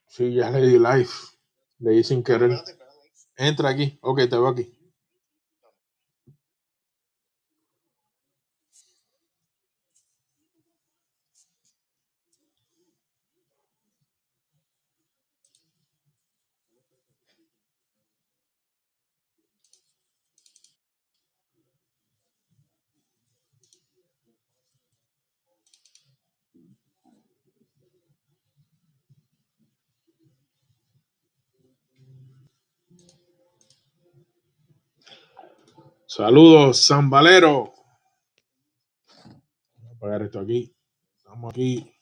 Sí, ya le di live. Le di sin querer. Entra aquí. Ok, te veo aquí. Saludos, Sandbalero. Voy a apagar esto aquí. Estamos aquí.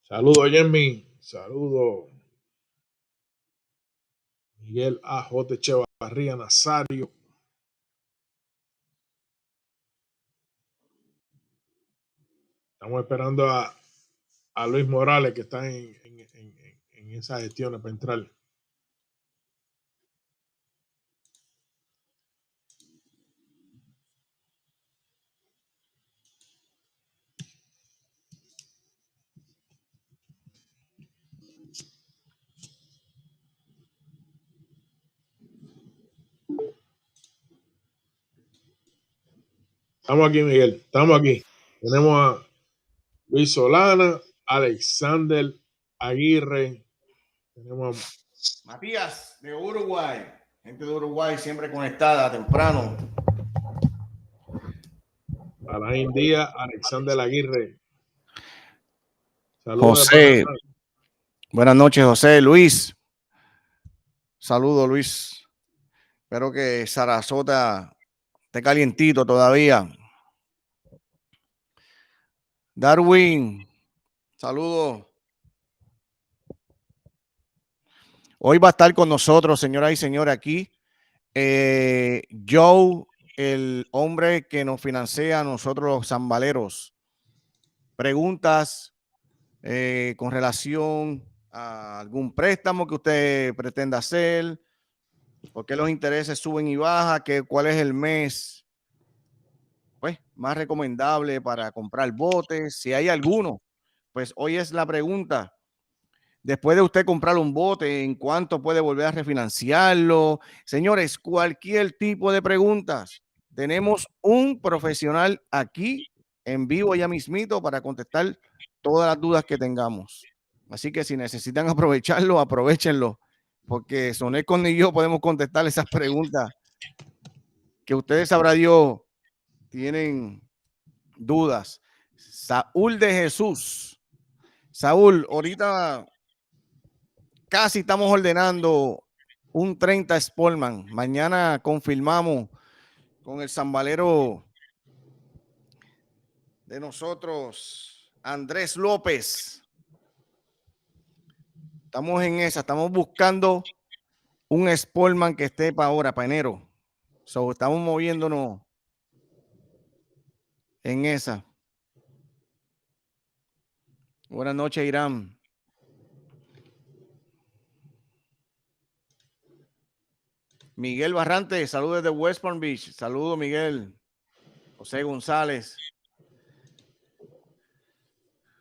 Saludos, Jimmy. Saludos. Miguel A.J. Echevarría Nazario. Estamos esperando a Luis Morales, que está en esas gestiones para entrar. Estamos aquí, Miguel. Estamos aquí. Tenemos a Luis Solana, Alexander Aguirre. Tenemos a Matías de Uruguay. Gente de Uruguay siempre conectada temprano. Alain Díaz, Alexander Aguirre. Saludos, José. Buenas noches, José. Luis. Saludos, Luis. Espero que Sarasota esté calientito todavía. Darwin. Saludos. Hoy va a estar con nosotros, señoras y señores, aquí Joe, el hombre que nos financia a nosotros los Sandbaleros. Preguntas con relación a algún préstamo que usted pretenda hacer, por qué los intereses suben y bajan, cuál es el mes pues, más recomendable para comprar botes, si hay alguno. Pues hoy es la pregunta. Después de usted comprar un bote, ¿en cuánto puede volver a refinanciarlo? Señores, cualquier tipo de preguntas. Tenemos un profesional aquí en vivo ya mismito para contestar todas las dudas que tengamos. Así que si necesitan aprovecharlo, aprovechenlo, porque Sonecon y yo podemos contestar esas preguntas que ustedes, sabrá Dios, tienen dudas. Saúl de Jesús. Saúl, ahorita casi estamos ordenando un 30 Sportman. Mañana confirmamos con el Sandbalero de nosotros, Andrés López. Estamos en esa, estamos buscando un Sportman que esté para ahora, para enero. So, estamos moviéndonos en esa. Buenas noches, Irán. Miguel Barrante, saludos de West Palm Beach. Saludos, Miguel. José González.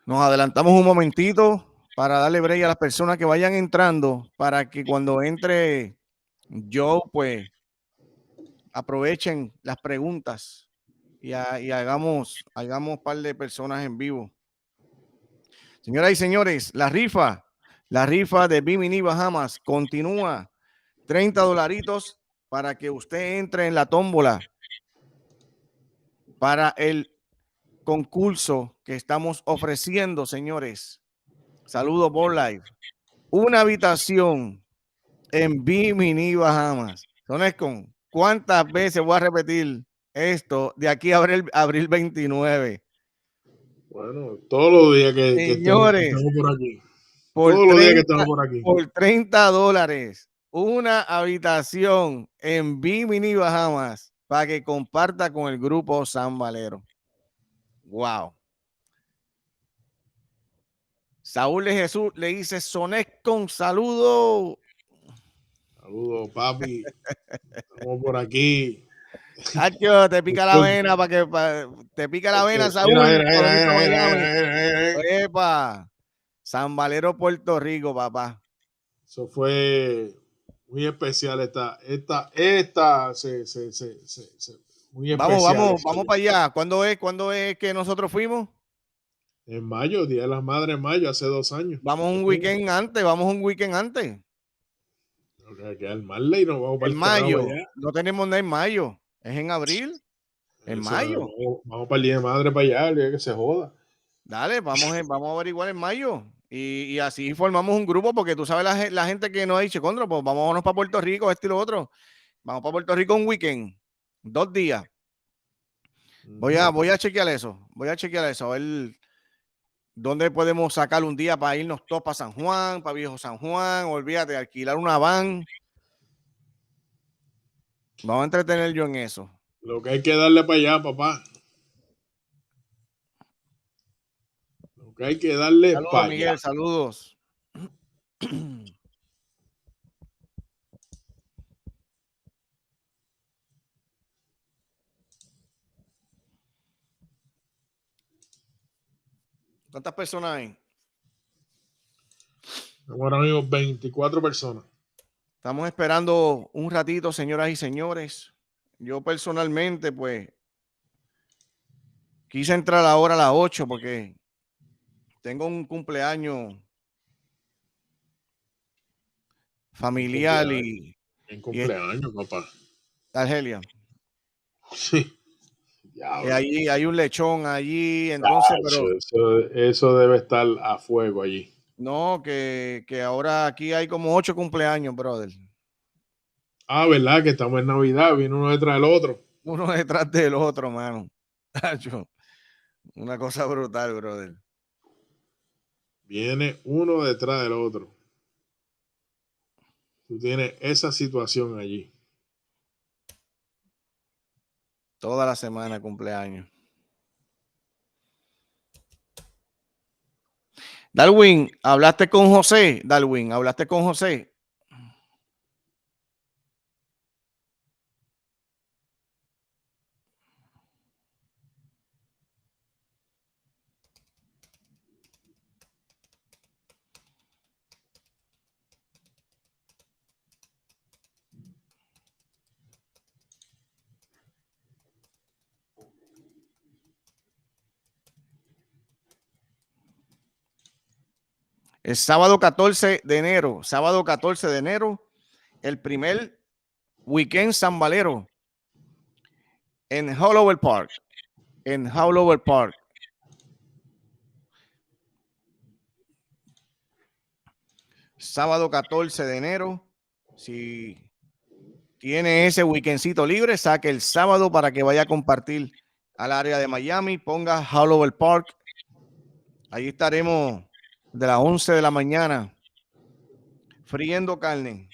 Nos adelantamos un momentito para darle break a las personas que vayan entrando, para que cuando entre yo, pues, aprovechen las preguntas y hagamos un par de personas en vivo. Señoras y señores, la rifa de Bimini Bahamas continúa. $30 para que usted entre en la tómbola para el concurso que estamos ofreciendo, señores. Saludos por live. Una habitación en Bimini Bahamas. Sonescon, ¿cuántas veces voy a repetir esto de aquí a abril 29? Bueno, todos los días que estamos por aquí. Todos los días que estamos por aquí. Por $30, una habitación en Bimini Bahamas para que comparta con el grupo Sandbalero. Wow. Saúl de Jesús le dice Sonecon, saludo. Saludos, papi. Estamos por aquí. Tacho, te pica la vena te pica la vena, Saúl. Mira. fuiste para Sandbalero, Puerto Rico, papá. Eso fue muy especial muy especial. Vamos para allá. ¿Cuándo es que nosotros fuimos? En mayo, Día de las Madres en mayo, hace 2 años. Vamos un weekend antes. Que al Marley nos vamos para En el carajo mayo. allá. No tenemos nada en mayo. Es en abril. En Eso, mayo. vamos para el Día de Madre para allá, el día que se joda. Dale, vamos a averiguar en mayo. Y así formamos un grupo, porque tú sabes la gente que nos ha dicho, Condro, pues vámonos para Puerto Rico, esto y lo otro. Vamos para Puerto Rico un weekend, 2 días. Voy a chequear eso. A ver dónde podemos sacar un día para irnos todos para San Juan, para Viejo San Juan. Olvídate, alquilar una van. Vamos a entretener yo en eso. Lo que hay que darle para allá, papá. Lo que hay que darle Saludos, para Miguel, allá. saludos. ¿Cuántas personas hay? Ahora mismo 24 personas. Estamos esperando un ratito, señoras y señores. Yo personalmente, pues, quise entrar ahora a las 8 porque tengo un cumpleaños familiar y En cumpleaños, papá. Argelia. Sí. Allí hay un lechón allí, entonces, pero Eso debe estar a fuego allí. no, que ahora aquí hay como 8 cumpleaños, brother. Ah, ¿verdad? Que estamos en Navidad, viene uno detrás del otro. Uno detrás del otro, mano. Una cosa brutal, brother. Viene uno detrás del otro. Tú tienes esa situación allí. Toda la semana cumpleaños. Darwin, ¿hablaste con José? Darwin, ¿hablaste con José? El sábado 14 de enero, el primer weekend Sandbalero en Howlover Park. Sábado 14 de enero. Si tiene ese weekendcito libre, saque el sábado para que vaya a compartir al área de Miami. Ponga Howlover Park. Ahí estaremos de las 11 de la mañana friendo carne.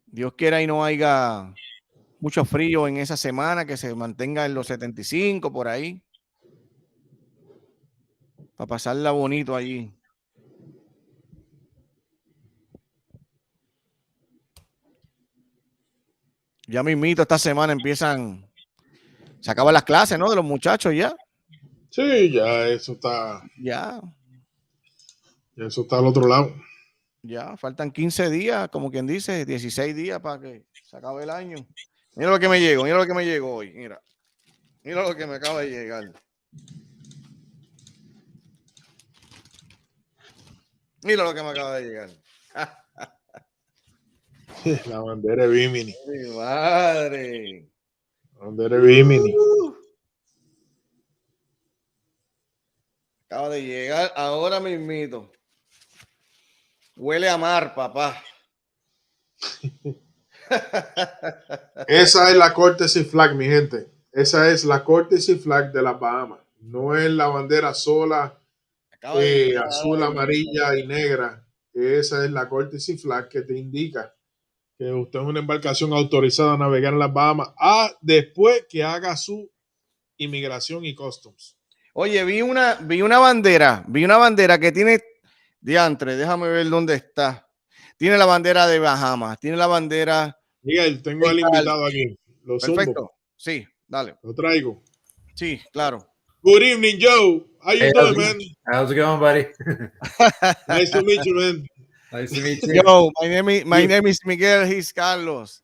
Dios quiera y no haya mucho frío en esa semana, que se mantenga en los 75 por ahí, para pasarla bonito allí. Ya mismito esta semana se acaban las clases, ¿no? De los muchachos ya. Sí, ya eso está. Ya Eso está al otro lado. Ya, faltan 15 días, como quien dice, 16 días para que se acabe el año. Mira lo que me llegó hoy, mira lo que me acaba de llegar. Mira lo que me acaba de llegar. La bandera de Bimini. ¡Mi madre! La bandera de Bimini. Acaba de llegar ahora mismito. Huele a mar, papá. Esa es la Courtesy Flag, mi gente. Esa es la Courtesy Flag de las Bahamas. No es la bandera sola, azul, amarilla y negra. Esa es la Courtesy Flag que te indica que usted es una embarcación autorizada a navegar en las Bahamas después que haga su inmigración y customs. Oye, vi una bandera que tiene diantre, déjame ver dónde está. Tiene la bandera de Bahamas, tiene la bandera. Miguel, tengo al invitado aquí. Lo Perfecto. zumbo. Sí, dale. Lo traigo. Sí, claro. Good evening, Joe. How you Hey, doing, man? how's it going, buddy? Nice to meet you, man. Nice to meet you. Yo, my You, name is Miguel. He's Carlos.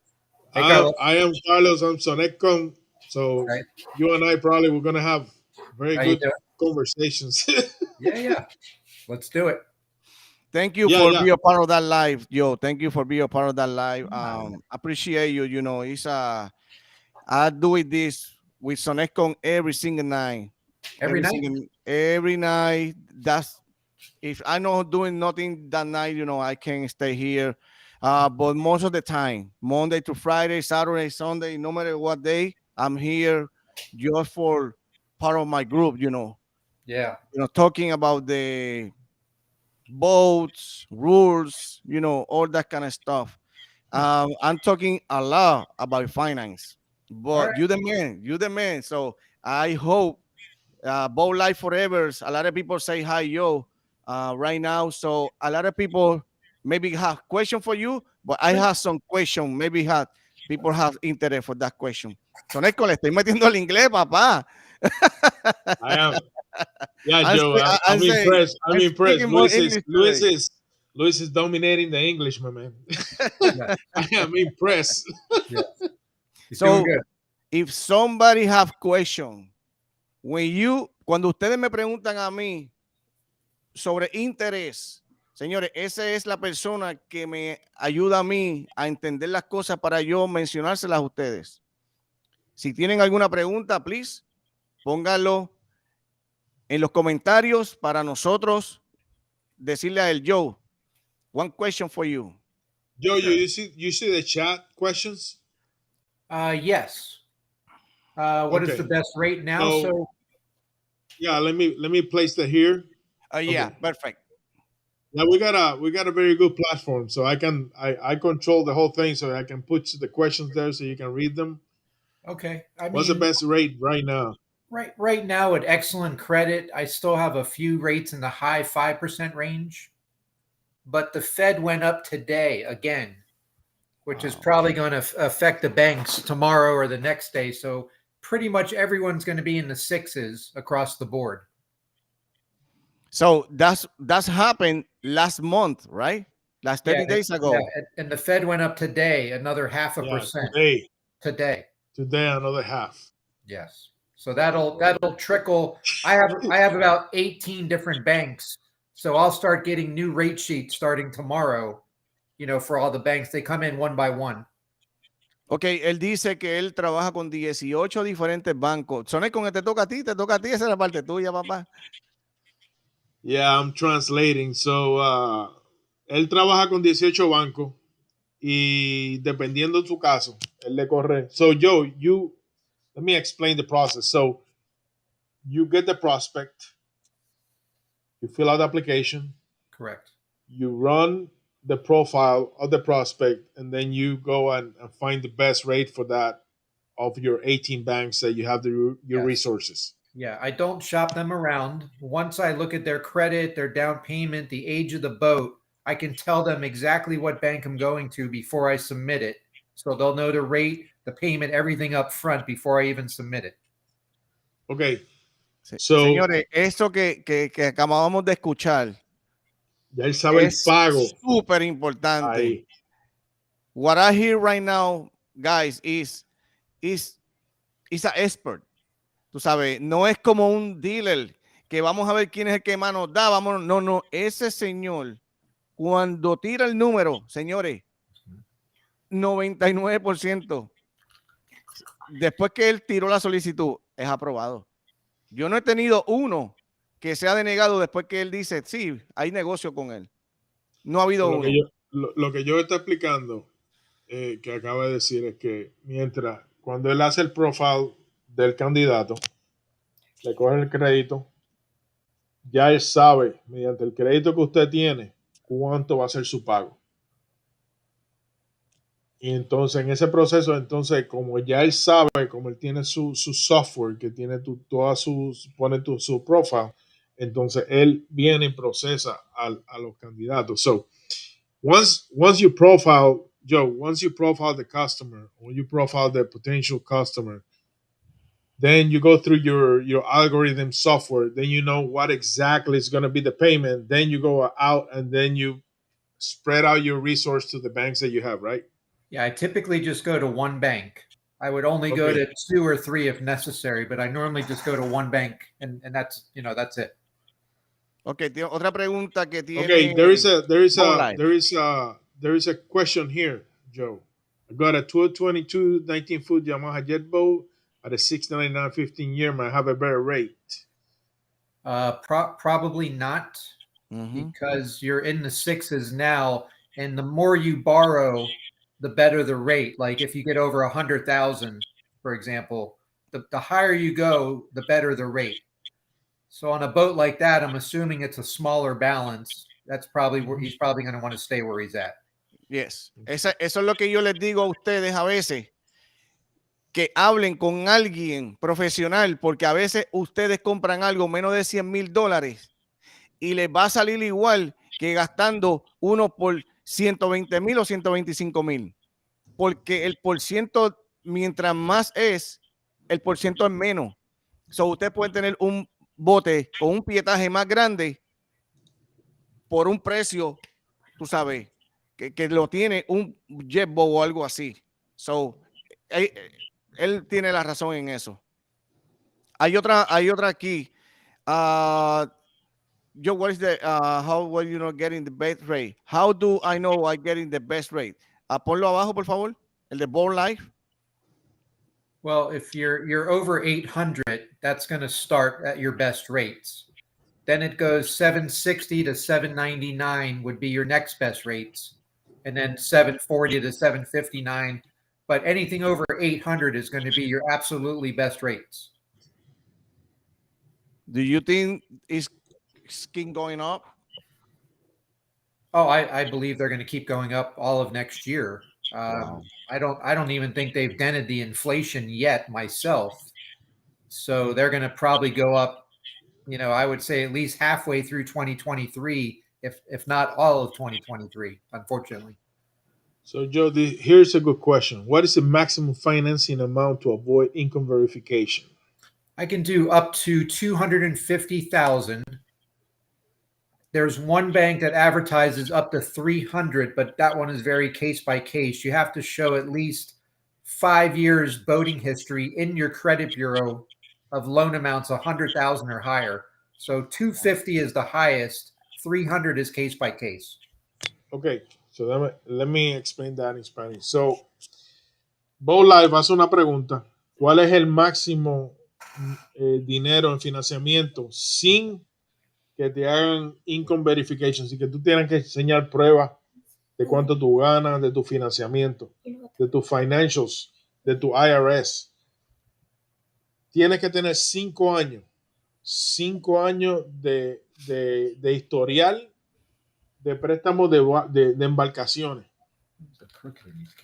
Hey, Carlos. I am Carlos. I'm Sonecom. So Right. you and I probably we're gonna have very How you good doing? conversations. Yeah. Let's do it. Thank you Yeah, for yeah. being a part of that live, yo. Thank you for being a part of that live. Appreciate you. You know, it's I do it this with Sonecon every single night. Every night? Every night. That's if I know doing nothing that night, you know, I can stay here. But most of the time, Monday to Friday, Saturday, Sunday, no matter what day, I'm here just for part of my group, Yeah. Talking about the boats, rules, all that kind of stuff. I'm talking a lot about finance, All right. but you the man. So I hope boat life forever. A lot of people say hi, yo, right now. So a lot of people maybe have question for you, but I have some question. Maybe people have interest for that question. So Neko, le estoy metiendo el inglés, papá. I am. Yeah, Joe. I'm saying, impressed. I'm I'm impressed. speaking more English today. Luis is dominating the English, my man. Yeah. I am impressed. Yeah. He's doing So good. if somebody have question, cuando ustedes me preguntan a mí sobre interés, señores, esa es la persona que me ayuda a mí a entender las cosas para yo mencionárselas a ustedes. Si tienen alguna pregunta, please, pónganlo en los comentarios para nosotros decirle a él, Joe, one question for you. Joe, Sure. you see the chat questions? Yes. What is the best rate now? So yeah, let me place that here. Yeah, Okay. perfect. Yeah, we got a very good platform, so I control the whole thing, so I can put the questions there so you can read them. okay. What's the best rate right now? Right now at excellent credit, I still have a few rates in the high 5% range, but the Fed went up today again, which is probably going to affect the banks tomorrow or the next day. So pretty much everyone's going to be in the sixes across the board. So that's happened last month, right? Last 30 days ago. Yeah, and the Fed went up today another 0.5%. Today. Today another half. Yes. So that'll trickle. I have about 18 different banks. So I'll start getting new rate sheets starting tomorrow, for all the banks. They come in one by one. Ok, él dice que él trabaja con 18 diferentes bancos. Sonecon, te toca a ti, esa es la parte tuya, papá. Yeah, I'm translating. So, él trabaja con 18 bancos y dependiendo de su caso, él le corre. So, Joe, let me explain the process. So, you get the prospect, you fill out the application, Correct. you run the profile of the prospect, and then you go and find the best rate for that of your 18 banks that you have your Yes. resources. Yeah, I don't shop them around. Once I look at their credit, their down payment, the age of the boat, I can tell them exactly what bank I'm going to before I submit it. So they'll know the rate, the payment, everything up front before I even submit it. Okay. So, señores, eso que acabamos de escuchar ya él sabe el pago. Súper importante. Ahí. What I hear right now, guys, is an expert. Tú sabes, no es como un dealer que vamos a ver quién es el que más nos da, vámonos. No, ese señor, cuando tira el número, señores, 99%, después que él tiró la solicitud, es aprobado. Yo no he tenido uno que sea denegado después que él dice, sí, hay negocio con él. No ha habido uno. Lo que yo estoy explicando, que acaba de decir, es que cuando él hace el profile del candidato, le coge el crédito, ya él sabe, mediante el crédito que usted tiene, cuánto va a ser su pago. Y entonces, en ese proceso, como ya él sabe, como él tiene su software, que tiene pone su profile, entonces él viene y procesa a los candidatos. So, once you profile, Joe, once you profile the customer or you profile the potential customer, Then you go through your algorithm software. Then you know what exactly is going to be the payment. Then you go out and then you spread out your resource to the banks that you have, right? Yeah, I typically just go to one bank. I would only go to 2 or 3 if necessary, but I normally just go to one bank, and that's that's it. Okay, otra pregunta que tiene. Okay, there is a question here, Joe. I got a 2022 19-foot Yamaha jet boat at a 699 15-year. Might have a better rate. Probably not, because you're in the 6s now, and the more you borrow, the better the rate. Like if you get over 100,000, for example, the higher you go, the better the rate. So on a boat like that, I'm assuming it's a smaller balance. That's probably where he's probably going to want to stay where he's at. Yes. Eso es lo que yo les digo a ustedes a veces, que hablen con alguien profesional, porque a veces ustedes compran algo menos de $100,000 y les va a salir igual que gastando uno por 120,000 o 125,000, porque el porciento, mientras más es, el porciento es menos. So, usted puede tener un bote con un pietaje más grande por un precio, tú sabes, que lo tiene un jetboat o algo así. So, él tiene la razón en eso. Hay otra aquí. Yo, what is the how were you not getting the best rate? How do I know I'm getting the best rate? Ponlo abajo, por favor. El de Board Life. Well, if you're over 800, that's going to start at your best rates. Then it goes 760 to 799 would be your next best rates, and then 740 to 759. But anything over 800 is going to be your absolutely best rates. Do you think it's keep going up? Oh, I believe they're going to keep going up all of next year. Wow. I don't even think they've dented the inflation yet myself. So they're going to probably go up, I would say at least halfway through 2023, if not all of 2023, unfortunately. So, Joe, here's a good question. What is the maximum financing amount to avoid income verification? I can do up to 250,000. There's one bank that advertises up to 300, but that one is very case by case. You have to show at least 5 years boating history in your credit bureau of loan amounts 100,000 or higher. So 250 is the highest. 300 is case by case. Okay, so let me explain that in Spanish. So, Boat Life hace una pregunta. ¿Cuál es el máximo dinero en financiamiento sin que te hagan income verification? Así que tú tienes que enseñar pruebas de cuánto tú ganas, de tu financiamiento, de tus financials, de tu IRS. Tienes que tener 5 años. 5 años de historial de préstamos de embarcaciones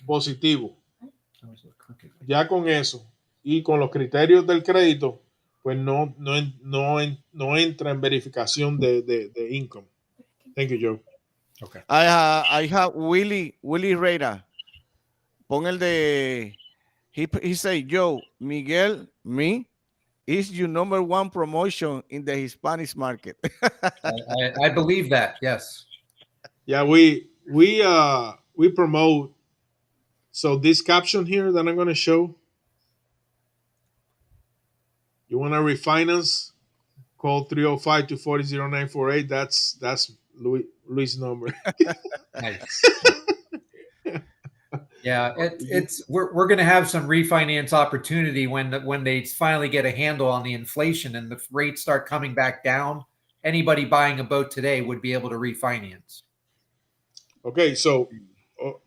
positivo. Ya con eso y con los criterios del crédito, pues no entra en verificación de income. Thank you, Joe. Okay. I have Willie Reira. Pon el de he say, Joe, Miguel, me is your number one promotion in the Hispanic market. I believe that. Yes. Yeah, we promote. So this caption here that I'm going to show, you want to refinance, call 305-240-0948. That's Luis' number. Nice. Yeah, we're going to have some refinance opportunity when they finally get a handle on the inflation and the rates start coming back down. Anybody buying a boat today would be able to refinance. Okay, so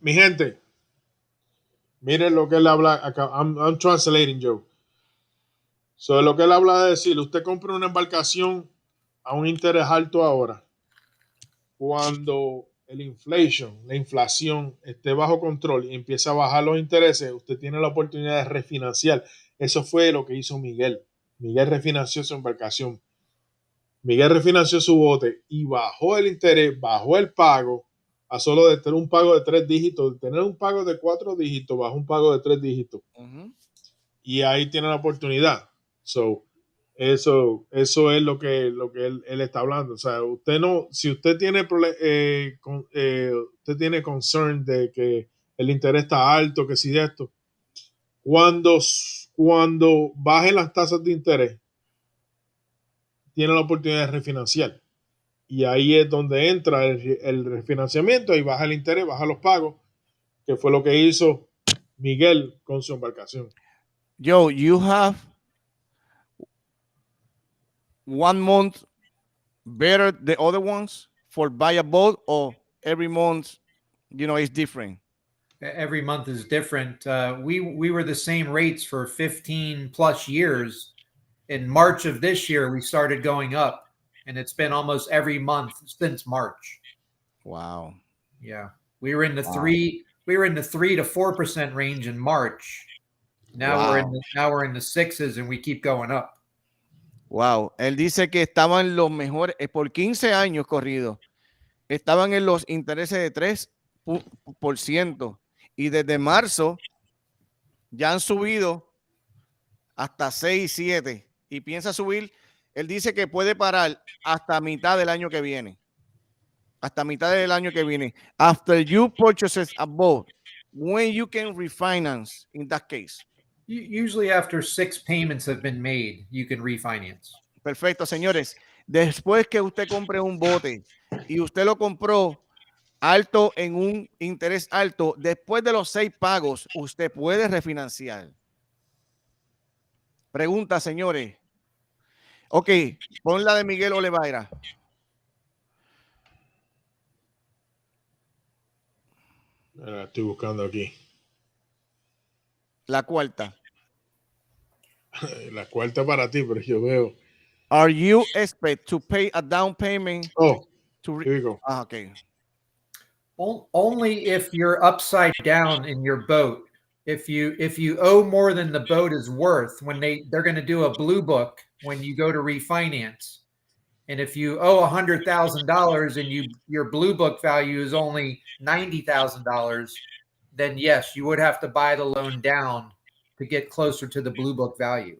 mi gente, miren lo que él habla acá. I'm translating, Joe. So, lo que él habla de decir, usted compra una embarcación a un interés alto ahora. Cuando la inflación esté bajo control y empieza a bajar los intereses, usted tiene la oportunidad de refinanciar. Eso fue lo que hizo Miguel. Miguel refinanció su embarcación. Miguel refinanció su bote y bajó el interés, bajó el pago a solo de tener un pago de 3 dígitos, de tener un pago de 4 dígitos, bajó un pago de 3 dígitos. Y ahí tiene la oportunidad. So, eso es lo que él está hablando. O sea, usted no, si usted tiene usted tiene concern de que el interés está alto, que si de esto, cuando, cuando bajen las tasas de interés, tiene la oportunidad de refinanciar. Y ahí es donde entra el refinanciamiento y baja el interés, baja los pagos, que fue lo que hizo Miguel con su embarcación. Joe, you have 1 month better the other ones for buy a boat, or every month, is different? Every month is different. We were the same rates for 15 plus years. In March of this year, we started going up, and it's been almost every month since March. Wow. Yeah, we were in the 3 to 4% range in March. Now we're in the sixes, and we keep going up. Wow. Él dice que estaban los mejores por 15 años corridos. Estaban en los intereses de 3% y desde marzo ya han subido hasta 6, 7 y piensa subir. Él dice que puede parar hasta mitad del año que viene. Hasta mitad del año que viene. After you purchase a boat, when you can refinance in that case? Usually after 6 payments have been made, you can refinance. Perfecto, señores. Después que usted compre un bote y usted lo compró alto en un interés alto, después de los 6 pagos, usted puede refinanciar. Pregunta, señores. Ok, pon la de Miguel Oliveira. Estoy buscando aquí. La cuarta. La cuarta para ti, pero yo veo. Are you expect to pay a down payment? Oh, here you go. Okay. Only if you're upside down in your boat. If you owe more than the boat is worth, when they're going to do a blue book when you go to refinance. And if you owe $100,000 and your blue book value is only $90,000, then yes, you would have to buy the loan down to get closer to the blue book value.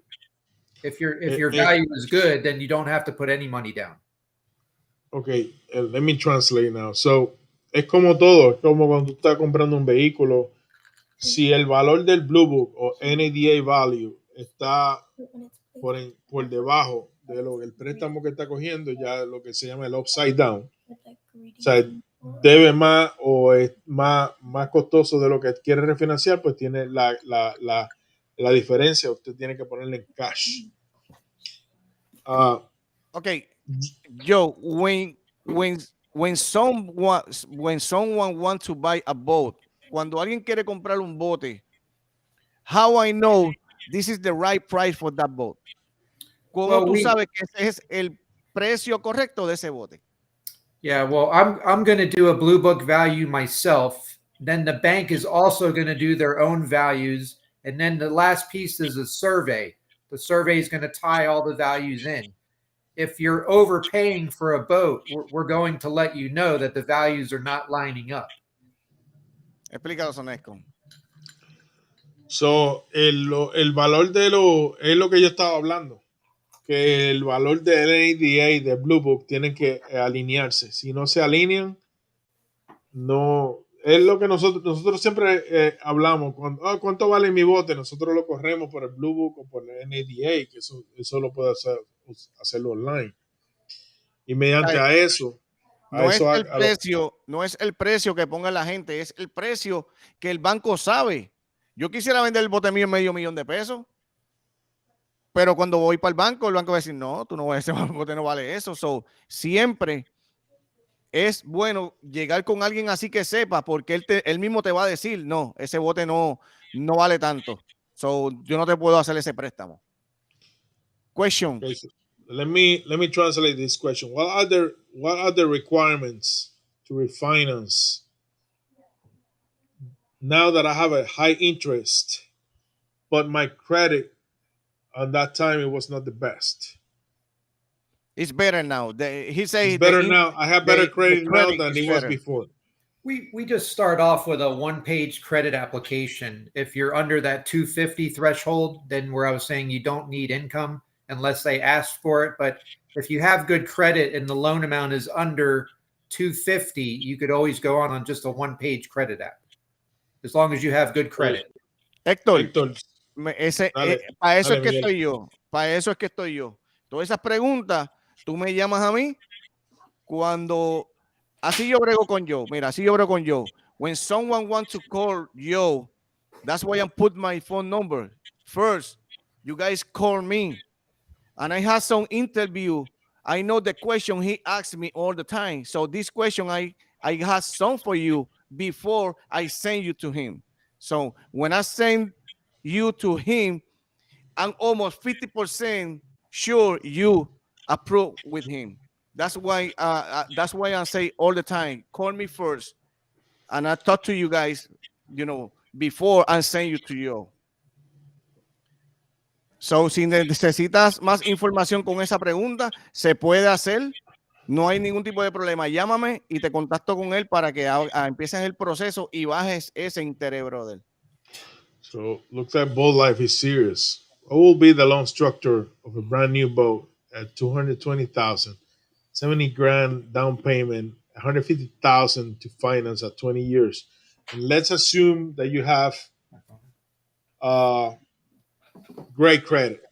If your value is good, then you don't have to put any money down. Okay, let me translate now. So, es como todo, es como cuando tú estás comprando un vehículo. Si el valor del Blue Book o NADA value está por debajo de lo el préstamo que está cogiendo, ya lo que se llama el upside down. O sea, debe más o es más costoso de lo que quiere refinanciar, pues tiene la diferencia, usted tiene que ponerle en cash. Okay, Joe, when someone wants to buy a boat, cuando alguien quiere comprar un bote, how I know this is the right price for that boat? ¿Cómo tú sabes que ese es el precio correcto de ese bote? Yeah, well, I'm going to do a blue book value myself. Then the bank is also going to do their own values, and then the last piece is a survey. The survey is going to tie all the values in. If you're overpaying for a boat, we're going to let you know that the values are not lining up. Explícalo, Sonesco. So, el valor de es lo que yo estaba hablando, que el valor de NADA y de Blue Book tienen que alinearse. Si no se alinean, no. Es lo que nosotros siempre hablamos. ¿Cuánto vale mi bote? Nosotros lo corremos por el Blue Book o por el NADA, que eso lo puede hacerlo online. Y mediante a eso. No es el precio que ponga la gente, es el precio que el banco sabe. Yo quisiera vender el bote mío en $500,000 de pesos, pero cuando voy para el banco va a decir, no, tú no vas a ese bote, no vale eso. So, siempre es bueno llegar con alguien así que sepa, porque él mismo te va a decir, no, ese bote no vale tanto. So, yo no te puedo hacer ese préstamo. Question. Okay, so let me translate this question. What are the requirements to refinance now that I have a high interest, but my credit at that time it was not the best? It's better now. He says it's better now. I have better credit now than it was before. We just start off with a one-page credit application. If you're under that 250 threshold, then where I was saying you don't need income unless they ask for it. But if you have good credit and the loan amount is under 250, you could always go on just a one-page credit app, as long as you have good credit. Héctor, Héctor, dale, para eso dale, es que Miguel. estoy yo. Para eso es que estoy yo. Todas esas preguntas, tú me llamas a mí cuando. Así yo brego con Joe. Mira, así yo brego con Joe. When someone wants to call Joe, that's why I put my phone number. First, you guys call me. And I had some interview. I know the question he asks me all the time. So this question, I have some for you before I send you to him. So when I send you to him, I'm almost 50% sure you approve with him. That's why I say all the time, call me first, and I talk to you guys, before I send you to you. So, si necesitas más información con esa pregunta, se puede hacer. No hay ningún tipo de problema. Llámame y te contacto con él para que empieces el proceso y bajes ese interés, brother. So, looks like boat life is serious. What will be the loan structure of a brand new boat at 220,000, 70 grand down payment, 150,000 to finance at 20 years? And let's assume that you have great credit.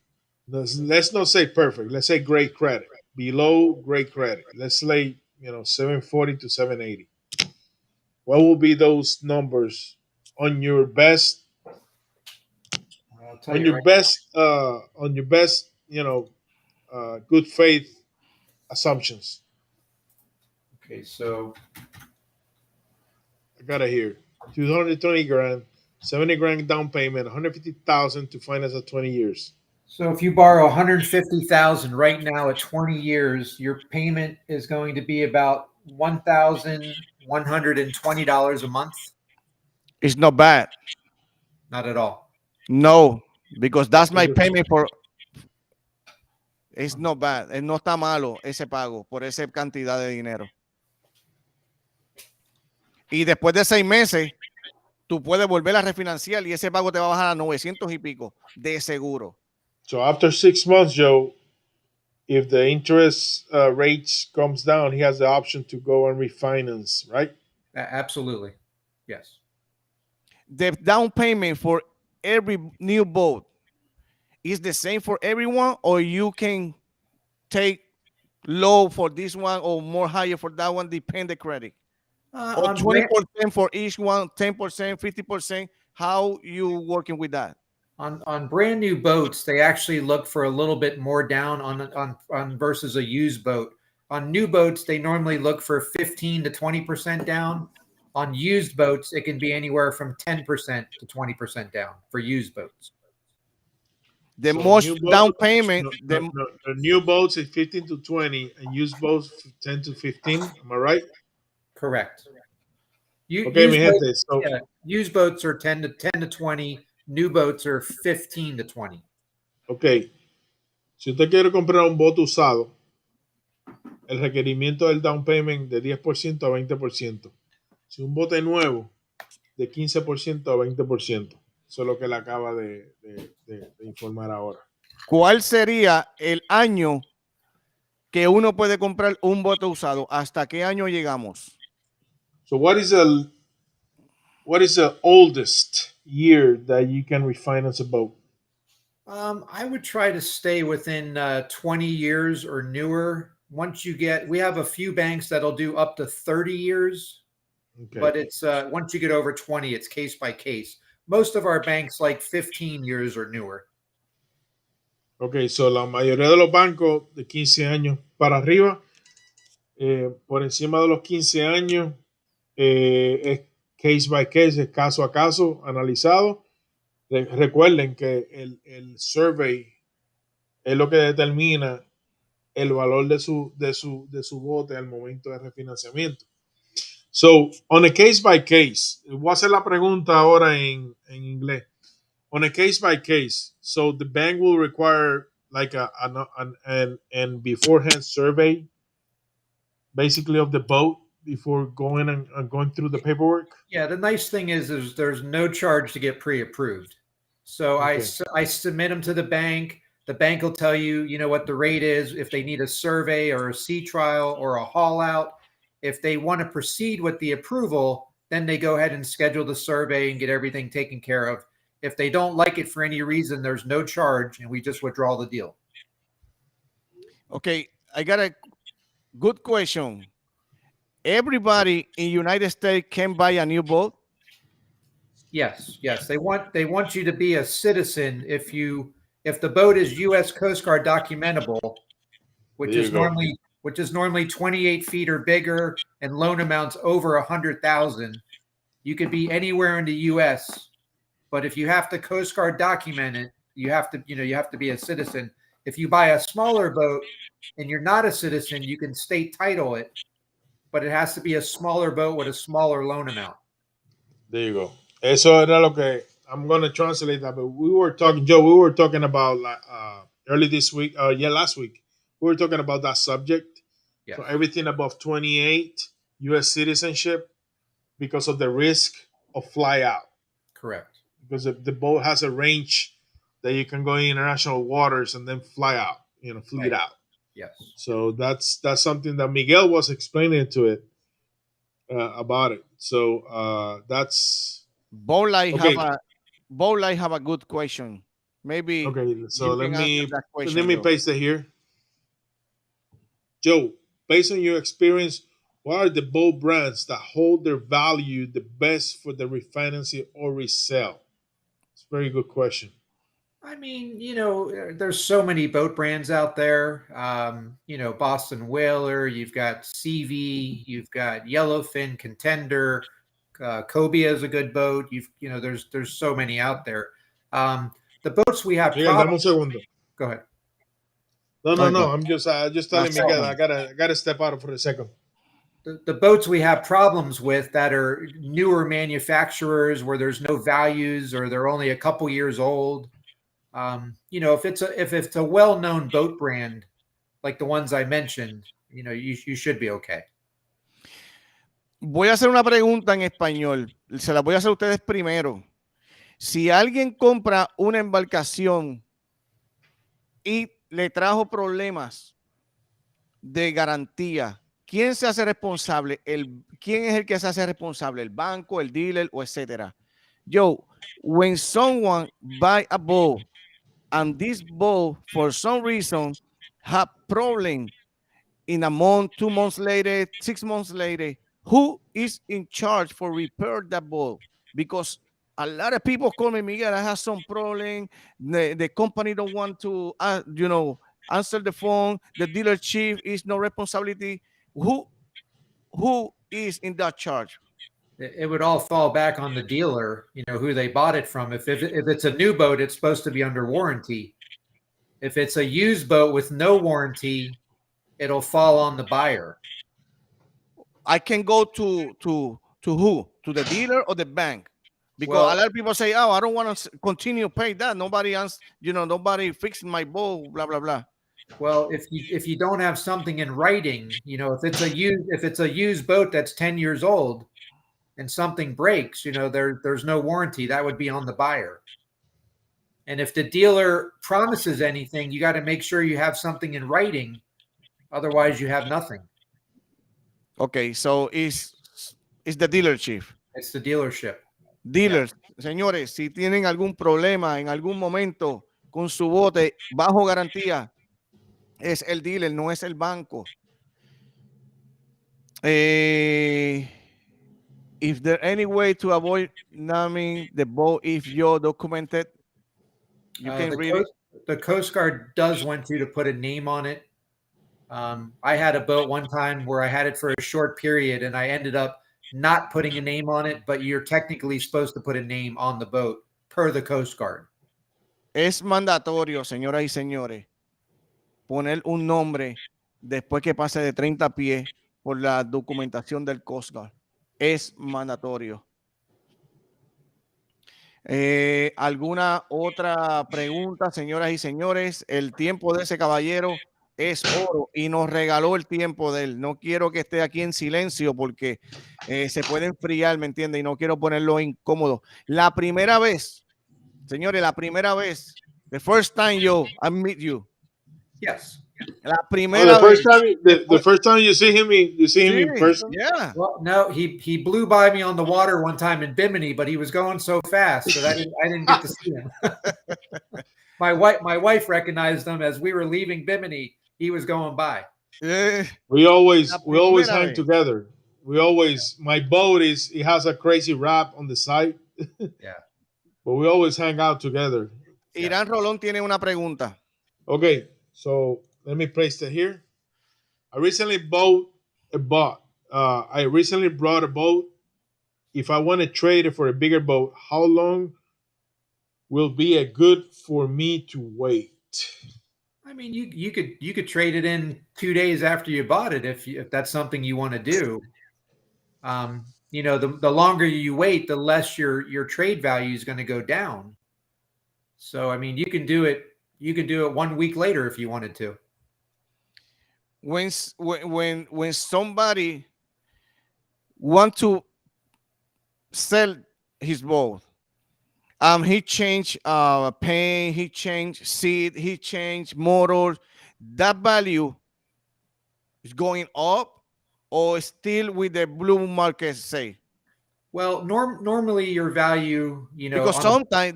Let's not say perfect. Let's say great credit. Below great credit. Let's say 740 to 780. What will be those numbers on your best? On your best, good faith assumptions. Okay, so I got it here: 220 grand, 70 grand down payment, 150,000 to finance at 20 years. So if you borrow 150,000 right now at 20 years, your payment is going to be about $1,120 a month. It's not bad. Not at all. No, because that's my payment for. It's not bad. No está malo ese pago por esa cantidad de dinero. Y después de 6 meses, tú puedes volver a refinanciar y ese pago te va a bajar a 900 y pico de seguro. So after 6 months, Joe, if the interest rates comes down, he has the option to go and refinance, right? Absolutely. Yes. The down payment for every new boat is the same for everyone, or you can take low for this one or more higher for that one, depend the credit. Or 20% for each one, 10%, 50%. How you working with that? On brand new boats, they actually look for a little bit more down on versus a used boat. On new boats, they normally look for 15 to 20% down. On used boats, it can be anywhere from 10% to 20% down for used boats. The most down payment. The new boats is 15 to 20, and used boats 10 to 15. Am I right? Correct. Okay, mi gente. So, used boats are 10 to 20. New boats are 15 to 20. Ok. Si usted quiere comprar un bote usado, el requerimiento del down payment de 10% a 20%. Si un bote nuevo, de 15% a 20%. Eso es lo que le acaba de informar ahora. ¿Cuál sería el año que uno puede comprar un bote usado? ¿Hasta qué año llegamos? So what is the oldest year that you can refinance a boat? I would try to stay within 20 years or newer. We have a few banks that'll do up to 30 years, okay. But it's once you get over 20, it's case by case. Most of our banks like 15 years or newer. Okay, so la mayoría de los bancos de 15 años para arriba, por encima de los 15 años, es case by case, es caso a caso, analizado. Recuerden que el survey es lo que determina el valor de su bote al momento de refinanciamiento. So, on a case by case, voy a hacer la pregunta ahora en inglés. On a case by case, so the bank will require like an beforehand survey, basically of the boat before going and going through the paperwork? Yeah, the nice thing is there's no charge to get pre-approved. So Okay. I submit them to the bank. The bank will tell you, you know, what the rate is, if they need a survey or a sea trial or a haul out. If they want to proceed with the approval, then they go ahead and schedule the survey and get everything taken care of. If they don't like it for any reason, there's no charge and we just withdraw the deal. Okay, I got a good question. Everybody in United States can buy a new boat? Yes, yes. They want you to be a citizen if the boat is U.S. Coast Guard documentable, which is normally 28 feet or bigger and loan amounts over 100,000. You could be anywhere in the U.S., but if you have to Coast Guard document it, you have to be a citizen. If you buy a smaller boat and you're not a citizen, you can state title it, but it has to be a smaller boat with a smaller loan amount. There you go. Eso era lo que I'm gonna translate that. But we were talking, Joe. We were talking about early this week. Last week we were talking about that subject. Yes. So everything above 28 U.S. citizenship because of the risk of fly out. Correct. Because the boat has a range that you can go in international waters and then fly out. Fleet out. Yes. So that's something that Miguel was explaining to it about it. So that's Boat Life have a good question. Maybe okay. So let question, me Joe. paste it here. Joe, based on your experience, what are the boat brands that hold their value the best for the refinancing or resell? It's a very good question. I mean, there's so many boat brands out there. Boston Whaler, you've got CV, you've got Yellowfin, Contender, Cobia is a good boat. There's so many out there. The boats we have. Miguel, dame un segundo. Go ahead. No. I'm just telling Miguel. I gotta step out for a second. The boats we have problems with that are newer manufacturers where there's no values or they're only a couple years old. If it's a well-known boat brand like the ones I mentioned, you should be okay. Voy a hacer una pregunta en español. Se la voy a hacer a ustedes primero. Si alguien compra una embarcación y le trajo problemas de garantía, ¿quién se hace responsable? ¿Quién es el que se hace responsable? ¿El banco, el dealer o etcétera? Yo, when someone buy a boat and this boat for some reason have problem in a month, 2 months later, 6 months later, who is in charge for repair that boat? Because a lot of people call me, Miguel, I have some problem. The company don't want to, answer the phone. The dealer chief is no responsibility. Who is in that charge? It would all fall back on the dealer, who they bought it from. If it's a new boat, it's supposed to be under warranty. If it's a used boat with no warranty, it'll fall on the buyer. I can go to who? To the dealer or the bank? Because a lot of people say, "Oh, I don't want to continue to pay that. Nobody else, nobody fixing my boat, blah blah blah." Well, if you don't have something in writing, if it's a used boat that's 10 years old and something breaks, there's no warranty. That would be on the buyer. And if the dealer promises anything, you got to make sure you have something in writing. Otherwise, you have nothing. Okay, so it's the dealer chief. It's the dealership. Dealers, señores, si tienen algún problema en algún momento con su bote bajo garantía, es el dealer, no es el banco. If there any way to avoid naming the boat if you're documented, you can read it. The Coast Guard does want you to put a name on it. I had a boat one time where I had it for a short period and I ended up not putting a name on it, but you're technically supposed to put a name on the boat per the Coast Guard. Es mandatorio, señoras y señores, poner un nombre después que pase de 30 pies por la documentación del Coast Guard. Es mandatorio. ¿Alguna otra pregunta, señoras y señores? El tiempo de ese caballero es oro y nos regaló el tiempo de él. No quiero que esté aquí en silencio porque se puede enfriar, ¿me entiende? Y no quiero ponerlo incómodo. La primera vez, señores, la primera vez, the first time I meet you. Yes. La primera the vez. first time, the first time you see him, in person. Yeah. Well, no, he blew by me on the water one time in Bimini, but he was going so fast that I didn't get to see him. My wife recognized him as we were leaving Bimini. He was going by. We always hang vez. together. My boat it has a crazy wrap on the side. Yeah. But we always hang out together. Irán Rolón tiene una pregunta. Okay, so let me place it here. I recently bought a boat. I recently brought a boat. If I want to trade it for a bigger boat, how long will be a good for me to wait? I mean, you could trade it in 2 days after you bought it if that's something you want to do. You know, the longer you wait, the less your trade value is going to go down. So, I mean, you can do it 1 week later if you wanted to. When somebody want to sell his boat, he changed paint, he changed seat, he changed motor. That value is going up or still with the blue market say? Well, normally your value, you know, because sometimes,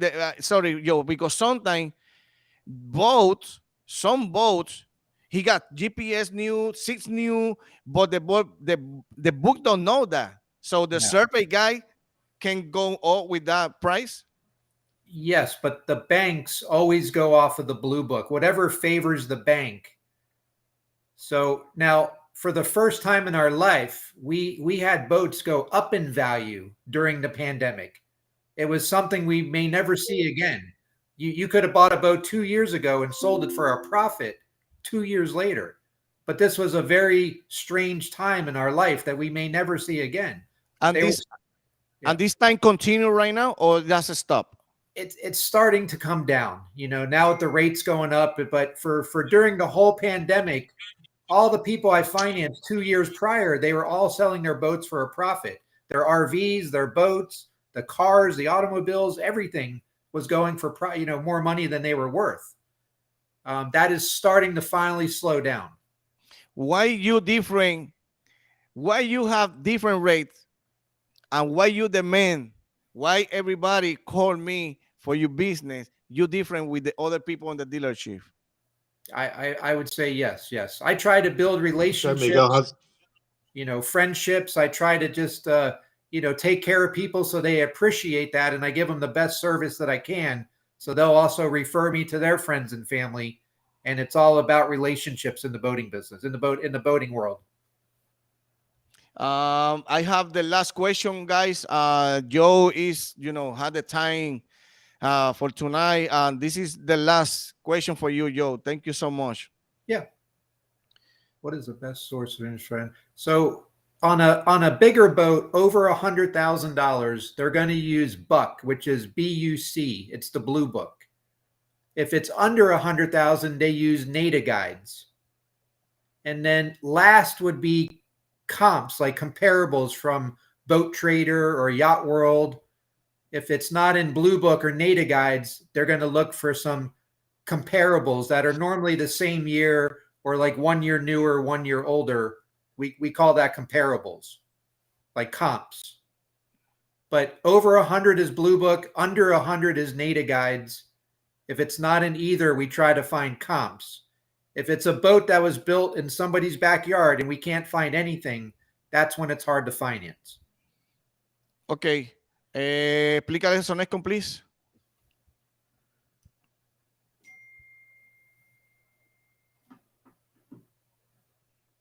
because sometimes some boats, he got GPS new, 6 new, but the book don't know that. So the survey guy can go up with that price. Yes, but the banks always go off of the blue book, whatever favors the bank. So now, for the first time in our life, we had boats go up in value during the pandemic. It was something we may never see again. You could have bought a boat 2 years ago and sold it for a profit 2 years later. But this was a very strange time in our life that we may never see again. And this time continue right now, or does it stop? It's starting to come down, you know, now with the rates going up. But for during the whole pandemic, all the people I financed 2 years prior, they were all selling their boats for a profit. Their RVs, their boats, the cars, the automobiles, everything was going for more money than they were worth. That is starting to finally slow down. Why you different? Why you have different rates, and why you demand? Why everybody call me for your business? You different with the other people in the dealership? I would say yes. I try to build relationships, friendships. I try to just take care of people so they appreciate that, and I give them the best service that I can. So they'll also refer me to their friends and family, and it's all about relationships in the boating business, in the boating world. I have the last question, guys. Joe is, had the time for tonight, and this is the last question for you, Joe. Thank you so much. Yeah. What is the best source of insurance? So on a bigger boat over $100,000, they're going to use Buck, which is BUC. It's the blue book. If it's under 100,000, they use NADA guides. And then last would be comps, like comparables from Boat Trader or Yacht World. If it's not in Blue Book or NADA guides, they're going to look for some comparables that are normally the same year or like 1 year newer, 1 year older. We call that comparables, like comps. But over 100 is Blue Book, under 100 is NADA guides. If it's not in either, we try to find comps. If it's a boat that was built in somebody's backyard and we can't find anything, that's when it's hard to finance. Okay. Explícale eso, Nescom, please.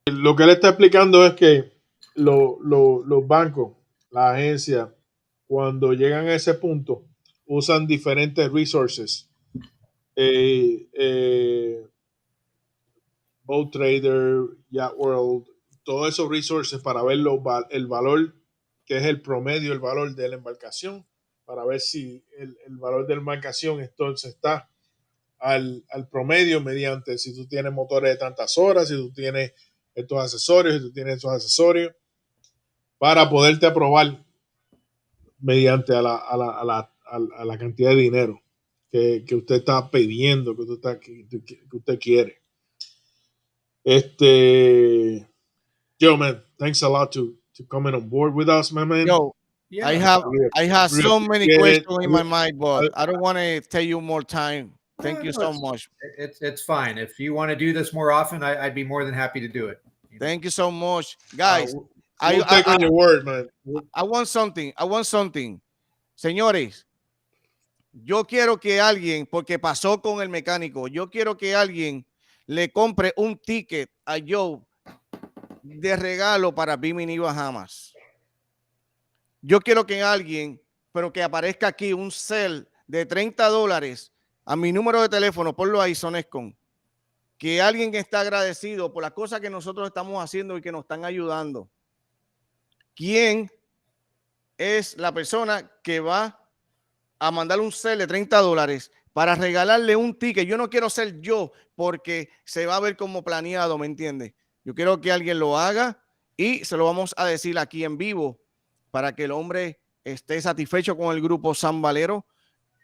Lo que él está explicando es que los bancos, la agencia, cuando llegan a ese punto, usan diferentes resources. Boat Trader, Yacht World, todos esos resources para ver el valor, que es el promedio, el valor de la embarcación, para ver si el valor de la embarcación entonces está al promedio mediante si tú tienes motores de tantas horas, si tú tienes estos accesorios, si tú tienes estos accesorios, para poderte aprobar mediante a la cantidad de dinero que usted está pidiendo, que usted quiere. Yo, man, thanks a lot to coming on board with us, my man. Yo, Yeah. I have so many questions in my mind, but I don't want to take you more time. Thank you so much. It's fine. If you want to do this more often, I'd be more than happy to do it. Thank you so much, guys. We'll take on your word, man. I want something. Señores, yo quiero que alguien, porque pasó con el mecánico, yo quiero que alguien le compre un ticket a Joe de regalo para Bimini Bahamas. Yo quiero que alguien, pero que aparezca aquí un cel de $30 a mi número de teléfono, ponlo ahí, Sonescon. Que alguien que está agradecido por las cosas que nosotros estamos haciendo y que nos están ayudando. ¿Quién es la persona que va a mandar un cel de $30 para regalarle un ticket? Yo no quiero ser yo porque se va a ver como planeado, ¿me entiendes? Yo quiero que alguien lo haga y se lo vamos a decir aquí en vivo para que el hombre esté satisfecho con el grupo Sandbalero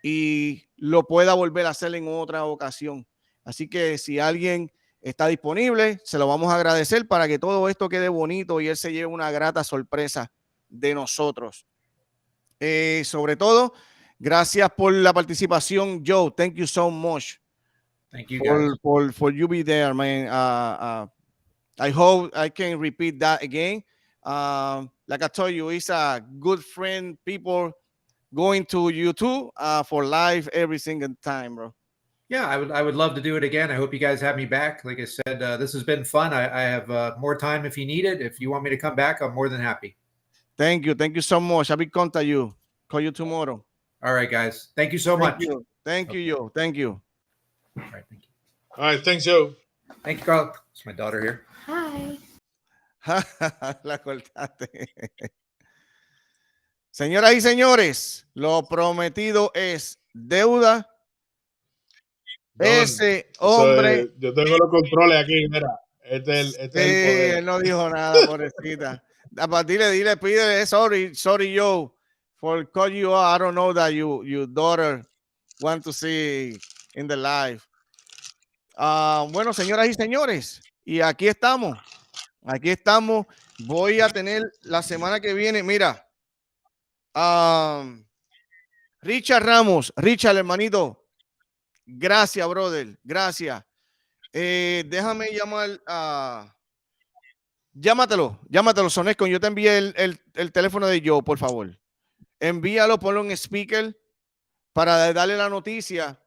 y lo pueda volver a hacer en otra ocasión. Así que si alguien está disponible, se lo vamos a agradecer para que todo esto quede bonito y él se lleve una grata sorpresa de nosotros. Sobre todo, gracias por la participación, Joe. Thank you so much. Thank you, guys. For you be there, man. I hope I can repeat that again. Like I told you, it's a good friend, people going to YouTube for live every single time, bro. Yeah, I would love to do it again. I hope you guys have me back. Like I said, this has been fun. I have more time if you need it. If you want me to come back, I'm more than happy. Thank you so much. I will contact you. Call you tomorrow. All right, guys. Thank you so much. Thank you, Joe. Thank you. All right, thank you. All right, thanks, Joe. Thank you, Carl. It's my daughter here. Hi. La cortaste. Señoras y señores, lo prometido es deuda. Ese hombre. Yo tengo los controles aquí, mira. Este es el poder. Él no dijo nada, pobrecita. Dile, pídele, sorry, Joe, for call you out. I don't know that your daughter want to see in the live. Bueno, señoras y señores, y aquí estamos. Voy a tener la semana que viene, mira, Richard Ramos, hermanito, gracias, brother, gracias. Déjame llamar a... Llámatelo, Sonesco. Yo te envié el teléfono de Joe, por favor. Envíalo, ponlo en speaker para darle la noticia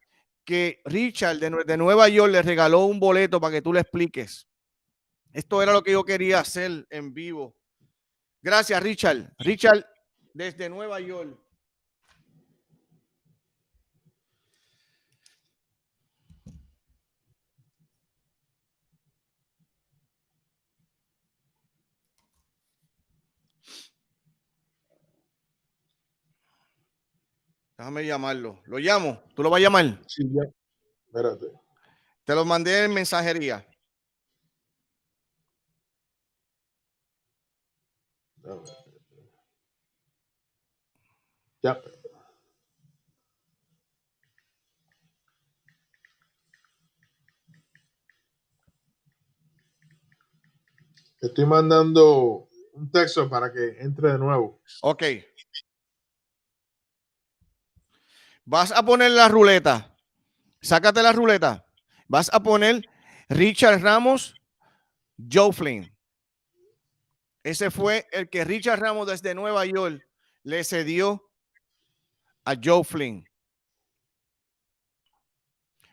que Richard de Nueva York le regaló un boleto para que tú le expliques. Esto era lo que yo quería hacer en vivo. Gracias, Richard. Richard, desde Nueva York. Déjame llamarlo. ¿Lo llamo? ¿Tú lo vas a llamar? Sí, ya. Espérate. Te lo mandé en mensajería. Ya. Estoy mandando un texto para que entre de nuevo. Ok. Vas a poner la ruleta. Sácate la ruleta. Vas a poner Richard Ramos, Joe Flynn. Ese fue el que Richard Ramos desde Nueva York le cedió a Joe Flynn.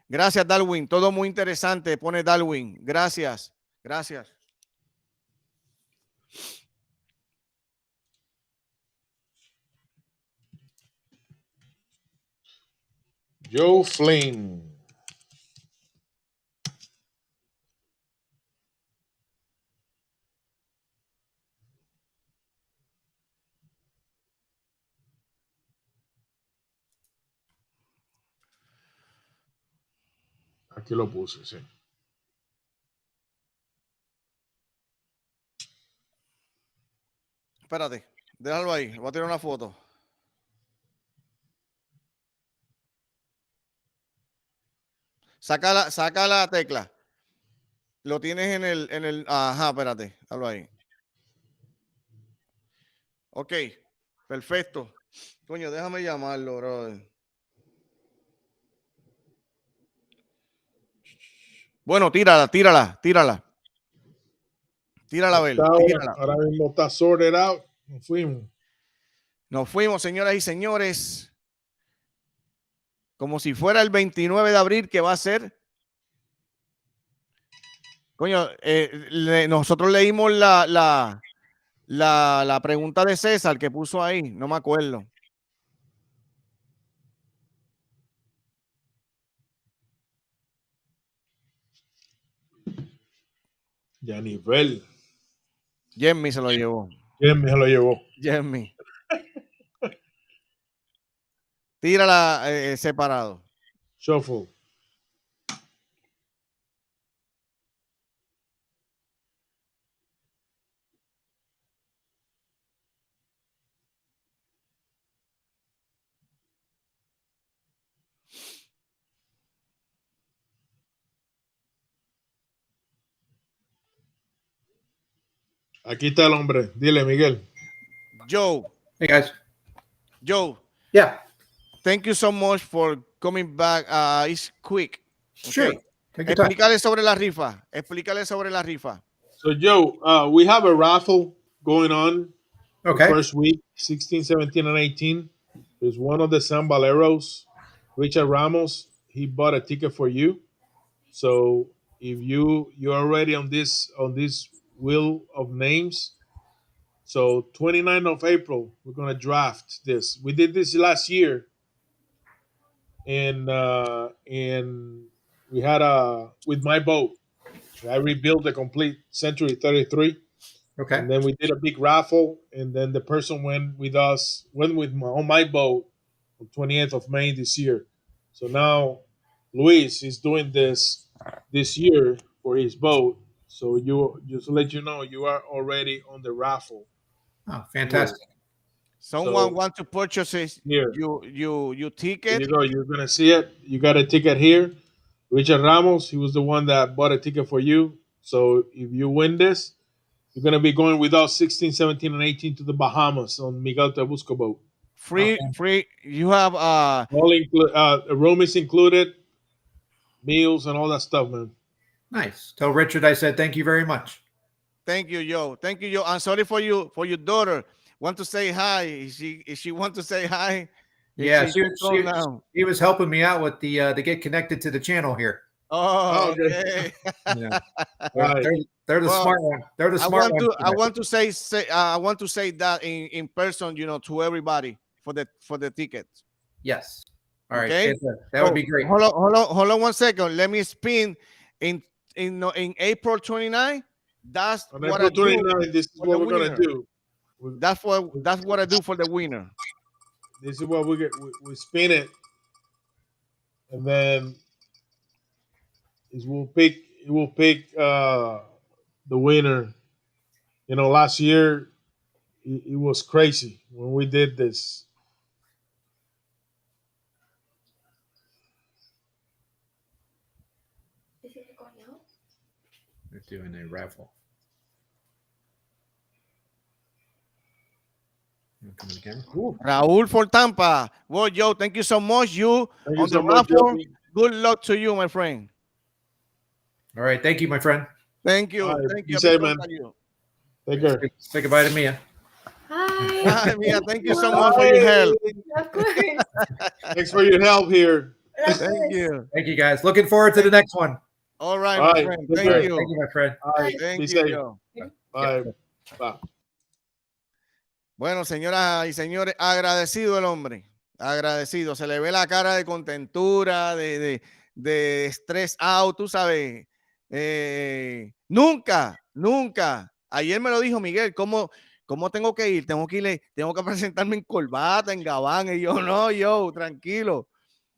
Gracias, Darwin. Todo muy interesante. Pone Darwin. Gracias. Joe Flynn. Aquí lo puse, sí. Espérate, déjalo ahí. Voy a tirar una foto. Saca la tecla. Lo tienes en el. Ajá, espérate. Déjalo ahí. Ok, perfecto. Coño, déjame llamarlo, brother. Bueno, tírala. Tírala a ver, tírala. Ahora mismo está sorted out. Nos fuimos, señoras y señores. Como si fuera el 29 de abril, que va a ser. Coño, nosotros leímos la pregunta de César que puso ahí. No me acuerdo. Ya nivel. Jemmy se lo llevó. Jemmy se lo llevó. Jemmy. Tírala separado. Shuffle. Aquí está el hombre. Dile, Miguel. Joe. Hey, guys. Joe. Yeah. Thank you so much for coming back. It's quick. Sure. Okay. Explícale sobre la rifa. So, Joe, we have a raffle going on. Okay. The first week, 16, 17, and 18. There's one of the Sandbaleros, Richard Ramos. He bought a ticket for you. So if you're already on this wheel of names, so 29th of April, we're gonna draft this. We did this last year, and we had with my boat. I rebuilt the complete Century 33. Okay. And then we did a big raffle, and then the person went with on my boat on 28th of May this year. So now Luis is doing this year for his boat. So just to let you know, you are already on the raffle. Oh, fantastic. Someone want to purchase here. You ticket. There you go. You're gonna see it. You got a ticket here. Richard Ramos, he was the one that bought a ticket for you. So if you win this, you're going to be going with us 16, 17, and 18 to the Bahamas on Miguel Tabusco boat. Free. You have a room is included, meals and all that stuff, man. Nice. Tell Richard I said thank you very much. Thank you, Joe. Thank you, Joe. I'm sorry for your daughter. Want to say hi? Is she want to say hi? Yeah, she was helping me out with the to get connected to the channel here. Oh, okay. Yeah. They're the smart one. They're the smart one. I want to say that in person, to everybody for the tickets. Yes. All right. Okay. That would be great. Hold on 1 second. Let me spin in April 29. That's on what April 29. This is what we're gonna do. That's what I do for the winner. This is what we get. We spin it, and then it will pick the winner. Last year it was crazy when we did this. They're doing a raffle. Raúl for Tampa. Well, Joe, thank you so much. You on the raffle. Good luck to you, my friend. All right. Thank you, my friend. Thank you. Right, thank you. Say, man. Take care. Say goodbye to Mia. Hi. Hi, Mia. Thank you so much for your help. Of course. Thanks for your help here. Thank you. Thank you, guys. Looking forward to the next one. All right, my friend. Thank you. Thank you, my friend. Thank you, Joe. Bye. Bye. Bueno, señoras y señores, agradecido el hombre, agradecido. Se le ve la cara de contentura, de stress out, tú sabes. Nunca. Ayer me lo dijo Miguel, ¿cómo tengo que ir? Tengo que presentarme en corbata, en gabán. Y yo, no, tranquilo.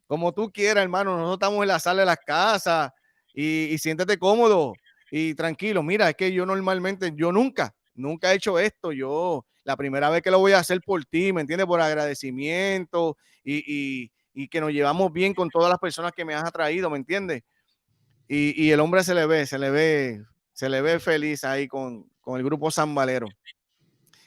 Como tú quieras, hermano. Nosotros estamos en la sala de las casas. y siéntete cómodo y tranquilo. Mira, es que yo normalmente, yo nunca he hecho esto. Yo, la primera vez que lo voy a hacer por ti, ¿me entiendes? Por agradecimiento y que nos llevamos bien con todas las personas que me has atraído, ¿me entiendes? Y el hombre se le ve feliz ahí con el grupo Sandbalero.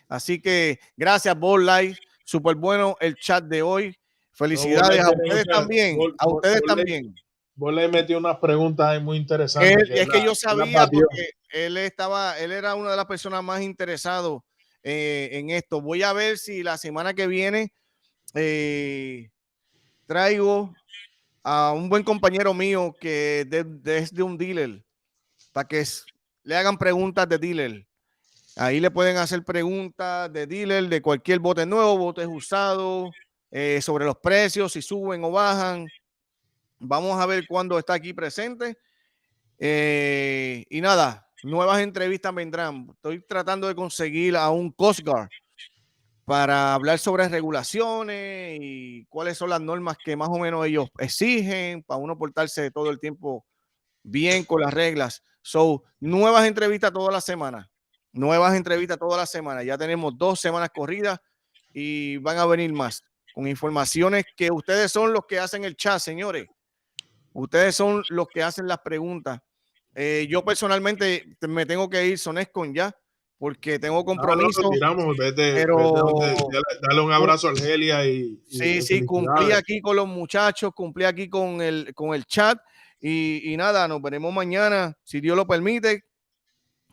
Así que gracias, Ball Live. Súper bueno el chat de hoy. Felicidades a ustedes también. A ustedes también. Vos le metió unas preguntas muy interesantes. Es que yo sabía porque él era una de las personas más interesadas en esto. Voy a ver si la semana que viene traigo a un buen compañero mío que es de un dealer para que le hagan preguntas de dealer. Ahí le pueden hacer preguntas de dealer de cualquier bote nuevo, botes usados, sobre los precios, si suben o bajan. Vamos a ver cuándo está aquí presente. Y nada, nuevas entrevistas vendrán. Estoy tratando de conseguir a un Coast Guard para hablar sobre regulaciones y cuáles son las normas que más o menos ellos exigen para uno portarse todo el tiempo bien con las reglas. Nuevas entrevistas toda la semana. Ya tenemos 2 semanas corridas y van a venir más con informaciones que ustedes son los que hacen el chat, señores. Ustedes son los que hacen las preguntas. Yo personalmente me tengo que ir, Sonescon, ya, porque tengo compromiso. Dale un abrazo a Argelia sí, cumplí aquí con los muchachos, cumplí aquí con el chat y nada, nos veremos mañana, si Dios lo permite,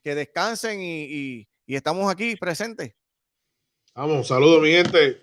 que descansen y estamos aquí presentes. Vamos, saludos mi gente.